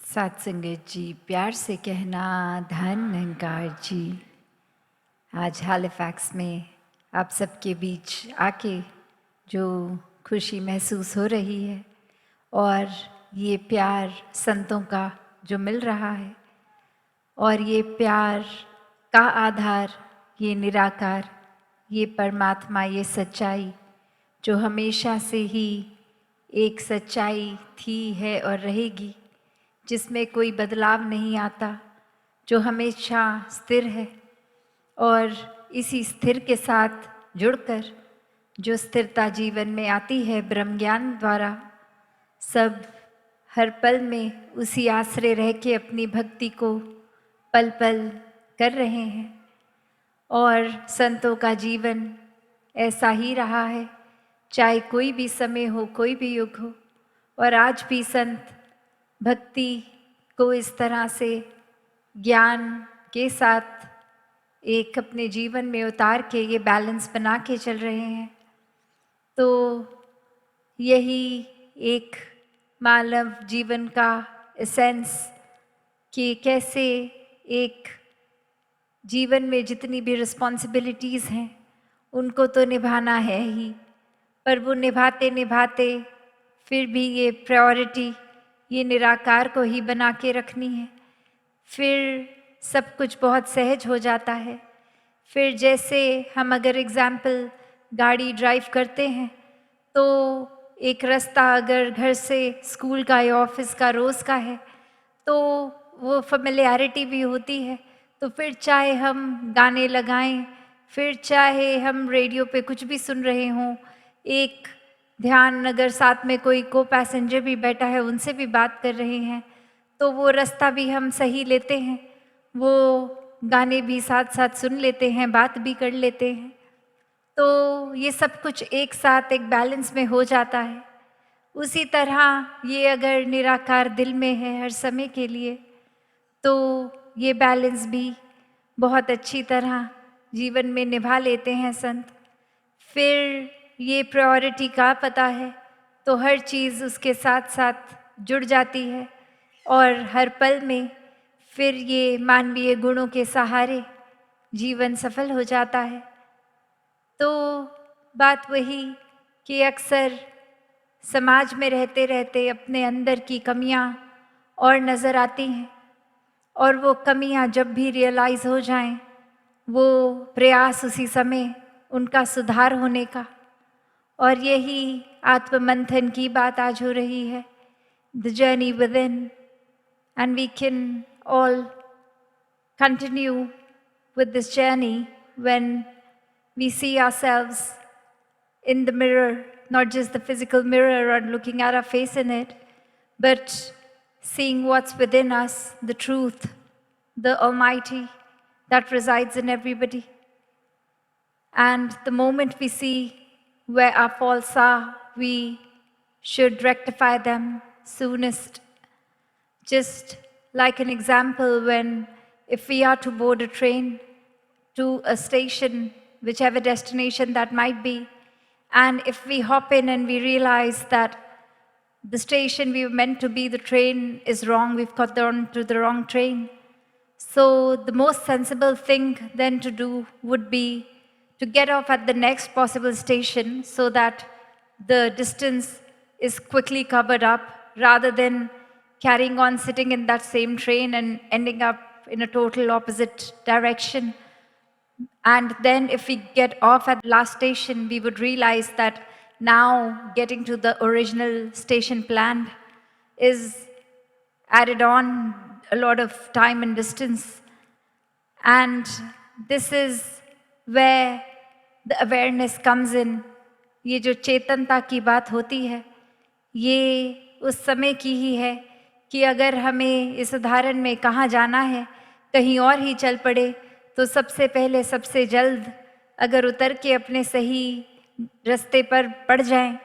सात संगत जी, प्यार से कहना धन निरंकार जी। आज हैलिफैक्स में आप सबके बीच आके जो खुशी महसूस हो रही है और ये प्यार संतों का जो मिल रहा है और ये प्यार का आधार ये निराकार, ये परमात्मा, ये सच्चाई जो हमेशा से ही एक सच्चाई थी है और रहेगी, जिसमें कोई बदलाव नहीं आता, जो हमेशा स्थिर है। और इसी स्थिर के साथ जुड़कर जो स्थिरता जीवन में आती है ब्रह्म ज्ञान द्वारा, सब हर पल में उसी आश्रय रह के अपनी भक्ति को पल पल कर रहे हैं। और संतों का जीवन ऐसा ही रहा है, चाहे कोई भी समय हो, कोई भी युग हो। और आज भी संत भक्ति को इस तरह से ज्ञान के साथ एक अपने जीवन में उतार के ये बैलेंस बना के चल रहे हैं। तो यही एक मानव जीवन का एसेंस कि कैसे एक जीवन में जितनी भी रिस्पॉन्सिबिलिटीज़ हैं उनको तो निभाना है ही, पर वो निभाते निभाते फिर भी ये प्रायोरिटी ये निराकार को ही बना के रखनी है। फिर सब कुछ बहुत सहज हो जाता है। फिर जैसे हम अगर एग्जाम्पल गाड़ी ड्राइव करते हैं तो एक रास्ता अगर घर से स्कूल का या ऑफिस का रोज़ का है तो वो फेमिलियरिटी भी होती है। तो फिर चाहे हम गाने लगाएं, फिर चाहे हम रेडियो पे कुछ भी सुन रहे हों, एक ध्यान अगर साथ में कोई को पैसेंजर भी बैठा है उनसे भी बात कर रहे हैं तो वो रास्ता भी हम सही लेते हैं, वो गाने भी साथ साथ सुन लेते हैं, बात भी कर लेते हैं। तो ये सब कुछ एक साथ एक बैलेंस में हो जाता है। उसी तरह ये अगर निराकार दिल में है हर समय के लिए तो ये बैलेंस भी बहुत अच्छी तरह जीवन में निभा लेते हैं संत। फिर ये प्रायोरिटी का पता है तो हर चीज़ उसके साथ साथ जुड़ जाती है और हर पल में फिर ये मानवीय गुणों के सहारे जीवन सफल हो जाता है। तो बात वही कि अक्सर समाज में रहते रहते अपने अंदर की कमियां और नज़र आती हैं और वो कमियां जब भी रियलाइज़ हो जाएं वो प्रयास उसी समय उनका सुधार होने का। और यही आत्ममंथन की बात आज हो रही है, the journey with in. And we can all continue with this journey when we see ourselves in the mirror, not just the physical mirror or looking at our face in it, but seeing what's within us, the truth, the Almighty that resides in everybody. And the moment we see where our faults are, we should rectify them soonest. Just like an example, when if we are to board a train to a station, whichever destination that might be, and if we hop in and we realize that the station we were meant to be, the train is wrong, we've got on to the wrong train. So the most sensible thing then to do would be to get off at the next possible station so that the distance is quickly covered up, rather than carrying on sitting in that same train and ending up in a total opposite direction. And then if we get off at the last station, we would realize that now getting to the original station planned is added on a lot of time and distance. And this is where the awareness comes in. ये जो चेतनता की बात होती है ये उस समय की ही है कि अगर हमें इस उदाहरण में कहाँ जाना है, कहीं और ही चल पड़े तो सबसे पहले सबसे जल्द अगर उतर के अपने सही रास्ते पर पड़ जाएं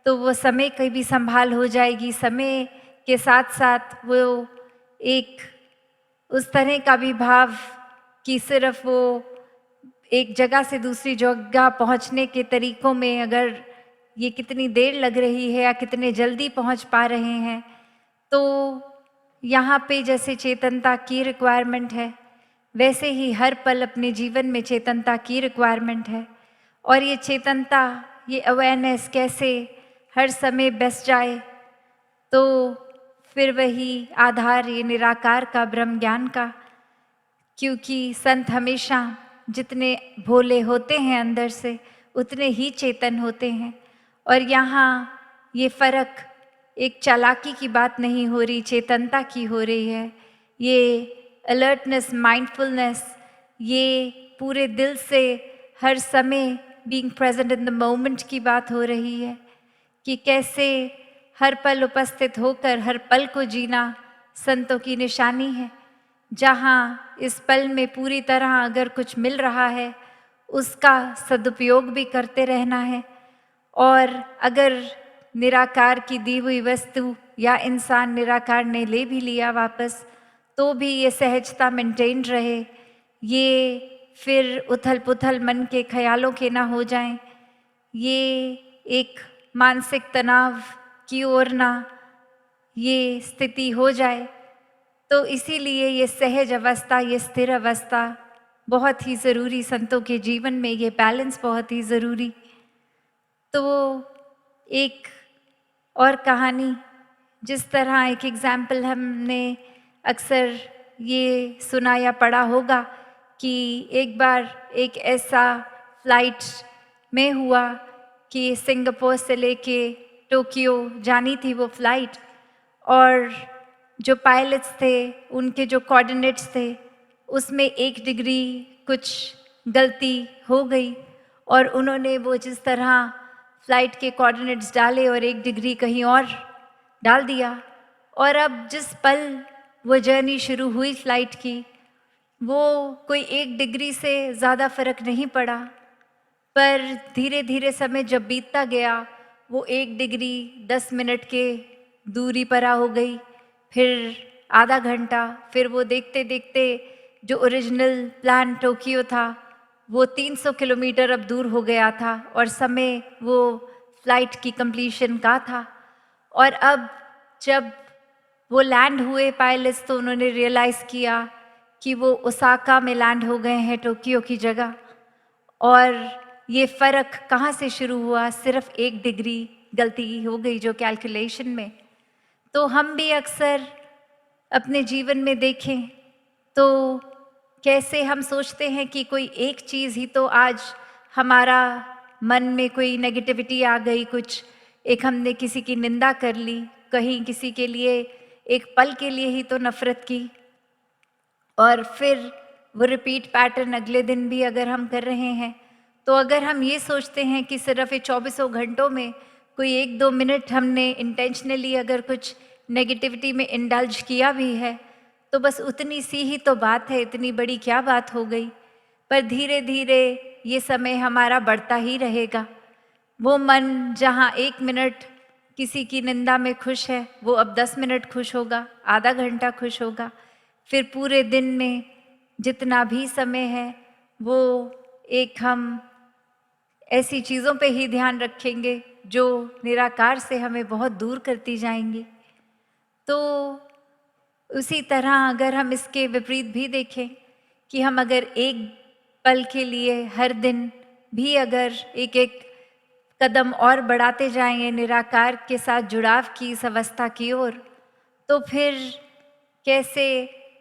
तो वो समय की भी संभाल हो जाएगी। समय के साथ साथ वो एक उस तरह का भी भाव कि सिर्फ वो एक जगह से दूसरी जगह पहुंचने के तरीकों में अगर ये कितनी देर लग रही है या कितने जल्दी पहुंच पा रहे हैं, तो यहाँ पे जैसे चेतनता की रिक्वायरमेंट है, वैसे ही हर पल अपने जीवन में चेतनता की रिक्वायरमेंट है। और ये चेतनता, ये अवेयरनेस कैसे हर समय बस जाए, तो फिर वही आधार ये निराकार का, ब्रह्म ज्ञान का। क्योंकि संत हमेशा जितने भोले होते हैं अंदर से, उतने ही चेतन होते हैं। और यहाँ ये फ़र्क एक चालाकी की बात नहीं हो रही, चेतनता की हो रही है। ये अलर्टनेस, माइंडफुलनेस, ये पूरे दिल से हर समय being present in the moment की बात हो रही है कि कैसे हर पल उपस्थित होकर हर पल को जीना संतों की निशानी है। जहाँ इस पल में पूरी तरह अगर कुछ मिल रहा है, उसका सदुपयोग भी करते रहना है। और अगर निराकार की दी हुई वस्तु या इंसान निराकार ने ले भी लिया वापस, तो भी ये सहजता मेंटेन रहे, ये फिर उथल पुथल मन के ख्यालों के ना हो जाएं, ये एक मानसिक तनाव की ओर ना ये स्थिति हो जाए। तो इसीलिए ये सहज अवस्था, ये स्थिर अवस्था बहुत ही ज़रूरी संतों के जीवन में, ये बैलेंस बहुत ही ज़रूरी। तो एक और कहानी, जिस तरह एक एग्ज़ाम्पल हमने अक्सर ये सुना या पढ़ा होगा कि एक बार एक ऐसा फ्लाइट में हुआ कि सिंगापुर से लेके टोक्यो जानी थी वो फ्लाइट, और जो पायलट्स थे उनके जो कोऑर्डिनेट्स थे उसमें 1 डिग्री कुछ गलती हो गई, और उन्होंने वो जिस तरह फ्लाइट के कोऑर्डिनेट्स डाले और 1 डिग्री कहीं और डाल दिया। और अब जिस पल वो जर्नी शुरू हुई फ्लाइट की, वो कोई 1 डिग्री से ज़्यादा फ़र्क नहीं पड़ा, पर धीरे धीरे समय जब बीतता गया, वो 1 डिग्री 10 मिनट के दूरी पर हो गई, फिर आधा घंटा, फिर वो देखते देखते जो ओरिजिनल प्लान टोक्यो था वो 300 किलोमीटर अब दूर हो गया था, और समय वो फ्लाइट की कंप्लीशन का था। और अब जब वो लैंड हुए पायलट्स, तो उन्होंने रियलाइज़ किया कि वो ओसाका में लैंड हो गए हैं टोक्यो की जगह। और ये फ़र्क कहाँ से शुरू हुआ? सिर्फ 1 डिग्री गलती हो गई जो कैलकुलेशन में। तो हम भी अक्सर अपने जीवन में देखें तो कैसे हम सोचते हैं कि कोई एक चीज़ ही तो आज हमारा मन में कोई नेगेटिविटी आ गई, कुछ एक हमने किसी की निंदा कर ली, कहीं किसी के लिए एक पल के लिए ही तो नफ़रत की, और फिर वो रिपीट पैटर्न अगले दिन भी अगर हम कर रहे हैं, तो अगर हम ये सोचते हैं कि सिर्फ ये 24 घंटों में कोई 1-2 मिनट हमने इंटेंशनली अगर कुछ नेगेटिविटी में इंडल्ज किया भी है, तो बस उतनी सी ही तो बात है, इतनी बड़ी क्या बात हो गई। पर धीरे धीरे ये समय हमारा बढ़ता ही रहेगा। वो मन जहाँ 1 मिनट किसी की निंदा में खुश है, वो अब 10 मिनट खुश होगा, आधा घंटा खुश होगा, फिर पूरे दिन में जितना भी समय है वो एक हम ऐसी चीज़ों पे ही ध्यान रखेंगे जो निराकार से हमें बहुत दूर करती जाएंगी। तो उसी तरह अगर हम इसके विपरीत भी देखें कि हम अगर एक पल के लिए हर दिन भी अगर एक एक कदम और बढ़ाते जाएंगे निराकार के साथ जुड़ाव की इस अवस्था की ओर, तो फिर कैसे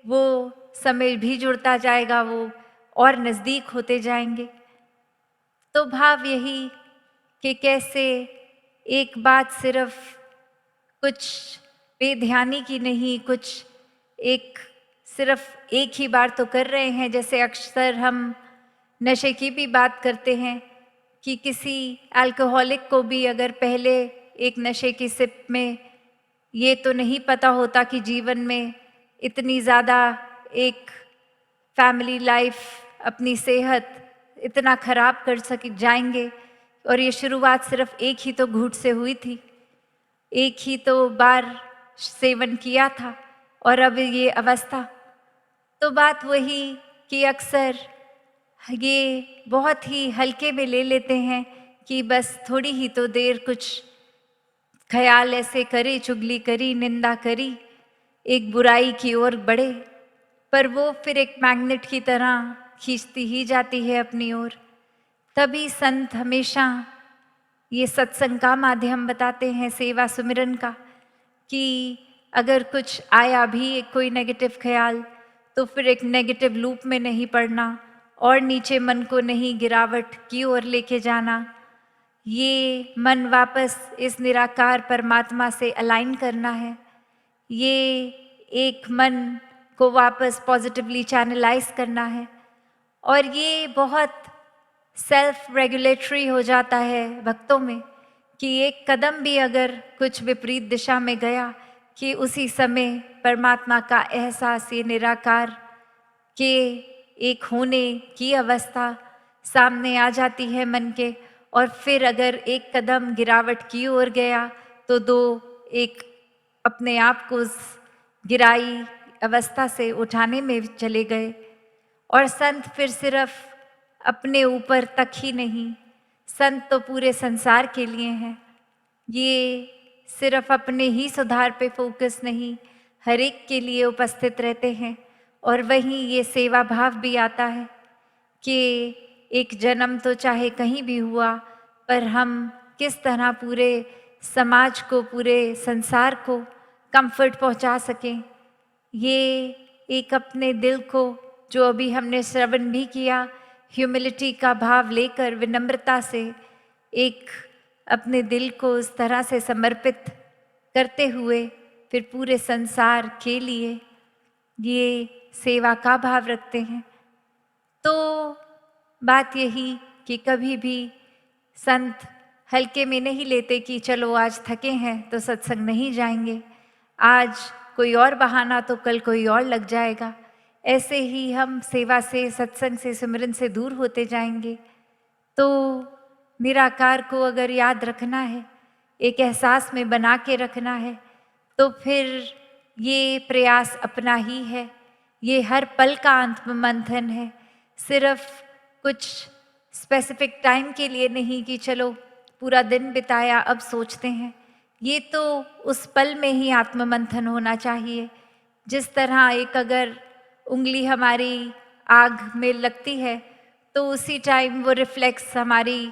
वो समय भी जुड़ता जाएगा, वो और नज़दीक होते जाएंगे। तो भाव यही कि कैसे एक बात सिर्फ कुछ बेध्यानी की नहीं, कुछ एक सिर्फ एक ही बार तो कर रहे हैं। जैसे अक्सर हम नशे की भी बात करते हैं कि किसी अल्कोहलिक को भी अगर पहले एक नशे की सिप में ये तो नहीं पता होता कि जीवन में इतनी ज़्यादा एक फैमिली लाइफ, अपनी सेहत इतना ख़राब कर जाएंगे, और ये शुरुआत सिर्फ एक ही तो घूंट से हुई थी, एक ही तो बार सेवन किया था, और अब ये अवस्था। तो बात वही कि अक्सर ये बहुत ही हल्के में ले लेते हैं कि बस थोड़ी ही तो देर कुछ ख्याल ऐसे करे, चुगली करी, निंदा करी, एक बुराई की ओर बढ़े, पर वो फिर एक मैग्नेट की तरह खींचती ही जाती है अपनी ओर। तभी संत हमेशा ये सत्संग का माध्यम बताते हैं, सेवा सुमिरन का, कि अगर कुछ आया भी एक कोई नेगेटिव ख्याल, तो फिर एक नेगेटिव लूप में नहीं पड़ना और नीचे मन को नहीं गिरावट की ओर लेके जाना। ये मन वापस इस निराकार परमात्मा से अलाइन करना है। ये एक मन को वापस पॉजिटिवली चैनलाइज करना है। और ये बहुत सेल्फ रेगुलेटरी हो जाता है भक्तों में, कि एक कदम भी अगर कुछ विपरीत दिशा में गया, कि उसी समय परमात्मा का एहसास, ये निराकार के एक होने की अवस्था सामने आ जाती है मन के। और फिर अगर एक कदम गिरावट की ओर गया, तो दो एक अपने आप को उस गिराई अवस्था से उठाने में चले गए। और संत फिर सिर्फ अपने ऊपर तक ही नहीं, संत तो पूरे संसार के लिए हैं। ये सिर्फ अपने ही सुधार पे फोकस नहीं, हर एक के लिए उपस्थित रहते हैं। और वहीं ये सेवा भाव भी आता है कि एक जन्म तो चाहे कहीं भी हुआ, पर हम किस तरह पूरे समाज को, पूरे संसार को कंफर्ट पहुंचा सकें। ये एक अपने दिल को, जो अभी हमने श्रवण भी किया, ह्यूमिलिटी का भाव लेकर, विनम्रता से एक अपने दिल को उस तरह से समर्पित करते हुए फिर पूरे संसार के लिए ये सेवा का भाव रखते हैं। तो बात यही कि कभी भी संत हल्के में नहीं लेते कि चलो आज थके हैं तो सत्संग नहीं जाएंगे, आज कोई और बहाना तो कल कोई और लग जाएगा। ऐसे ही हम सेवा से, सत्संग से, सिमरन से दूर होते जाएंगे। तो निराकार को अगर याद रखना है, एक एहसास में बना के रखना है, तो फिर ये प्रयास अपना ही है। ये हर पल का आत्ममंथन है, सिर्फ कुछ स्पेसिफिक टाइम के लिए नहीं कि चलो पूरा दिन बिताया अब सोचते हैं। ये तो उस पल में ही आत्ममंथन होना चाहिए। जिस तरह एक अगर उंगली हमारी आग में लगती है, तो उसी टाइम वो रिफ्लेक्स हमारी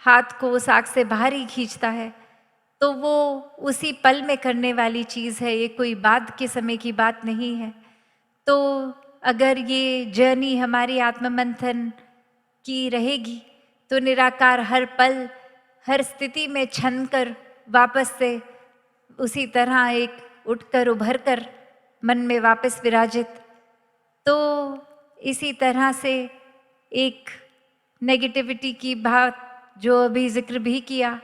हाथ को उस आग से बाहर ही खींचता है। तो वो उसी पल में करने वाली चीज़ है, ये कोई बाद के समय की बात नहीं है। तो अगर ये जर्नी हमारी आत्ममंथन की रहेगी, तो निराकार हर पल, हर स्थिति में छन कर वापस से उसी तरह एक उठकर, उभर कर मन में वापस विराजित। तो इसी तरह से एक नेगेटिविटी की बात जो अभी जिक्र भी किया,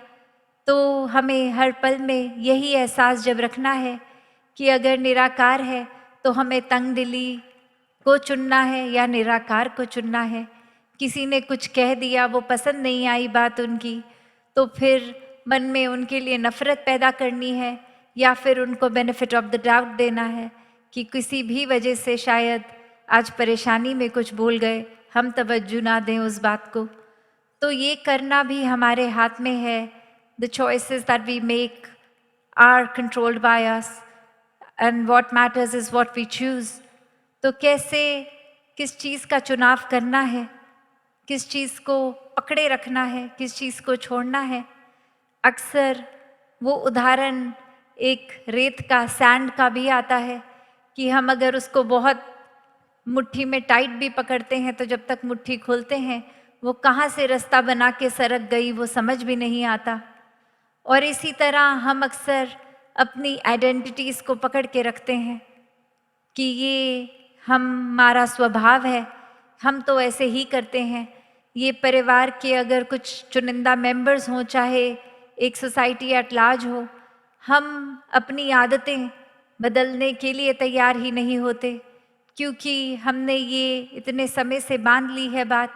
तो हमें हर पल में यही एहसास जब रखना है कि अगर निराकार है तो हमें तंग दिली को चुनना है या निराकार को चुनना है। किसी ने कुछ कह दिया, वो पसंद नहीं आई बात उनकी, तो फिर मन में उनके लिए नफ़रत पैदा करनी है या फिर उनको बेनिफिट ऑफ द डाउट देना है कि किसी भी वजह से शायद आज परेशानी में कुछ बोल गए, हम तवज्जो ना दें उस बात को। तो ये करना भी हमारे हाथ में है। The choices that we make are controlled by us and what matters is what we choose। तो कैसे, किस चीज़ का चुनाव करना है, किस चीज़ को पकड़े रखना है, किस चीज़ को छोड़ना है। अक्सर वो उदाहरण एक रेत का, सैंड का भी आता है कि हम अगर उसको बहुत मुट्ठी में टाइट भी पकड़ते हैं, तो जब तक मुट्ठी खोलते हैं वो कहाँ से रास्ता बना के सरक गई वो समझ भी नहीं आता। और इसी तरह हम अक्सर अपनी आइडेंटिटीज़ को पकड़ के रखते हैं कि ये हमारा स्वभाव है, हम तो ऐसे ही करते हैं। ये परिवार के अगर कुछ चुनिंदा मेंबर्स हों, चाहे एक सोसाइटी एट लार्ज हो, हम अपनी आदतें बदलने के लिए तैयार ही नहीं होते, क्योंकि हमने ये इतने समय से बांध ली है बात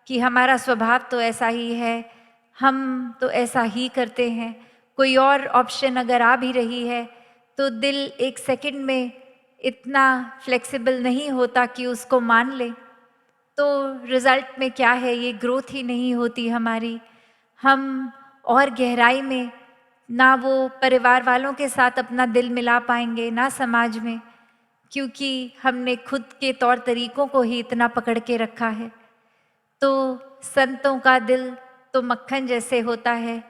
कि हमारा स्वभाव तो ऐसा ही है, हम तो ऐसा ही करते हैं। कोई और ऑप्शन अगर आ भी रही है तो दिल एक सेकंड में इतना फ्लेक्सिबल नहीं होता कि उसको मान ले। तो रिज़ल्ट में क्या है, ये ग्रोथ ही नहीं होती हमारी। हम और गहराई में ना वो परिवार वालों के साथ अपना दिल मिला पाएंगे, ना समाज में, क्योंकि हमने खुद के तौर तरीकों को ही इतना पकड़ के रखा है। तो संतों का दिल तो मक्खन जैसे होता है,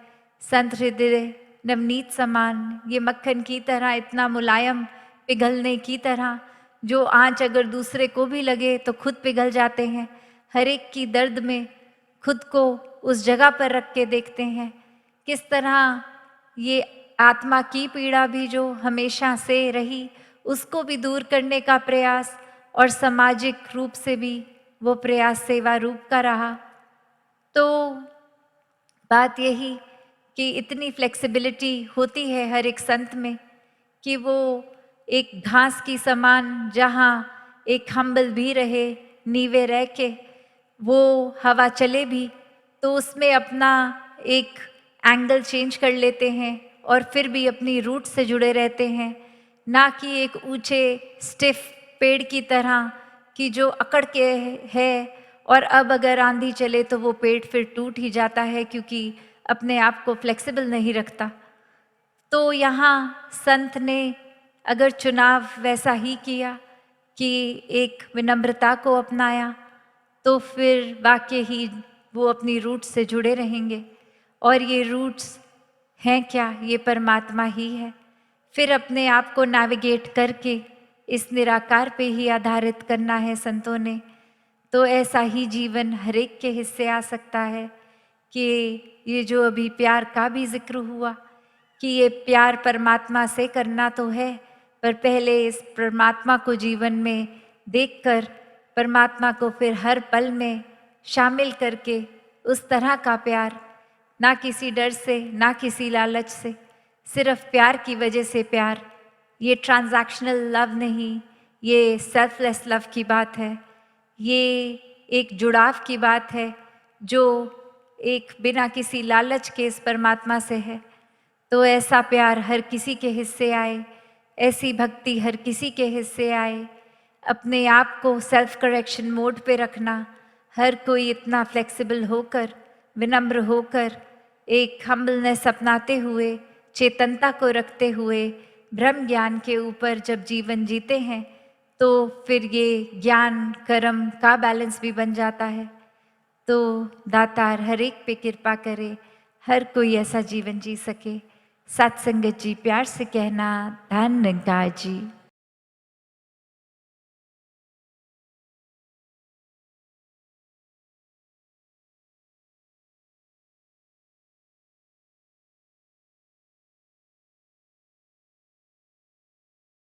संत हृदय नवनीत समान, ये मक्खन की तरह इतना मुलायम, पिघलने की तरह, जो आँच अगर दूसरे को भी लगे तो खुद पिघल जाते हैं। हर एक की दर्द में खुद को उस जगह पर रख के देखते हैं। किस तरह ये आत्मा की पीड़ा भी जो हमेशा से रही, उसको भी दूर करने का प्रयास, और सामाजिक रूप से भी वो प्रयास सेवा रूप का रहा। तो बात यही कि इतनी फ्लेक्सिबिलिटी होती है हर एक संत में कि वो एक घास की समान, जहाँ एक हम्बल भी रहे, नीवे रह के वो हवा चले भी, तो उसमें अपना एक एंगल चेंज कर लेते हैं और फिर भी अपनी रूट से जुड़े रहते हैं। ना कि एक ऊंचे स्टिफ पेड़ की तरह कि जो अकड़ के है, और अब अगर आंधी चले तो वो पेड़ फिर टूट ही जाता है, क्योंकि अपने आप को फ्लेक्सिबल नहीं रखता। तो यहाँ संत ने अगर चुनाव वैसा ही किया कि एक विनम्रता को अपनाया, तो फिर वाकई ही वो अपनी रूट से जुड़े रहेंगे। और ये रूट्स हैं क्या? ये परमात्मा ही है। फिर अपने आप को नेविगेट करके इस निराकार पे ही आधारित करना है संतों ने। तो ऐसा ही जीवन हर एक के हिस्से आ सकता है कि ये जो अभी प्यार का भी जिक्र हुआ कि ये प्यार परमात्मा से करना तो है, पर पहले इस परमात्मा को जीवन में देखकर परमात्मा को फिर हर पल में शामिल करके उस तरह का प्यार, ना किसी डर से, ना किसी लालच से, सिर्फ प्यार की वजह से प्यार। ये ट्रांजैक्शनल लव नहीं, ये सेल्फलेस लव की बात है। ये एक जुड़ाव की बात है जो एक बिना किसी लालच के इस परमात्मा से है। तो ऐसा प्यार हर किसी के हिस्से आए, ऐसी भक्ति हर किसी के हिस्से आए। अपने आप को सेल्फ करेक्शन मोड पे रखना, हर कोई इतना फ्लेक्सिबल होकर, विनम्र होकर, एक हम्बलनेस अपनाते हुए, चेतनता को रखते हुए ब्रह्म ज्ञान के ऊपर जब जीवन जीते हैं, तो फिर ये ज्ञान कर्म का बैलेंस भी बन जाता है। तो दातार हर एक पे कृपा करे, हर कोई ऐसा जीवन जी सके। सत्संगत जी प्यार से कहना, धन्यवाद जी।